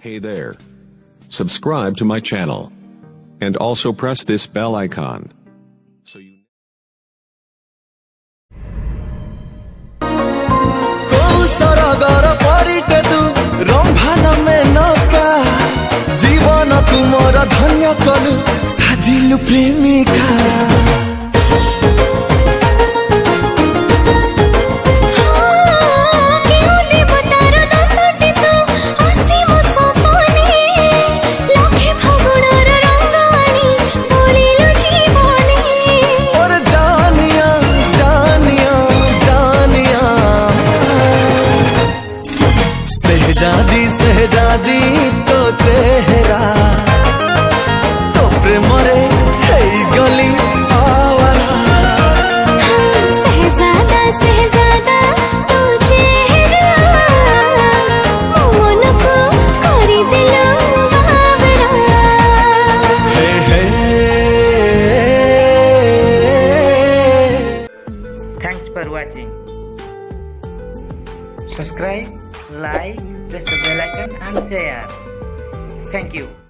Hey there. Subscribe to my channel. And also press this bell icon. So you जीवन तुमर धन्य कलु साजिलु प्रेमिका सहजादी तो चेहरा तो प्रेम रे गली आवारा सहजादा तो चेहरा मन को करी दिलो बावरा हे Thanks for watching. Subscribe, like, press the bell icon and share. Thank you.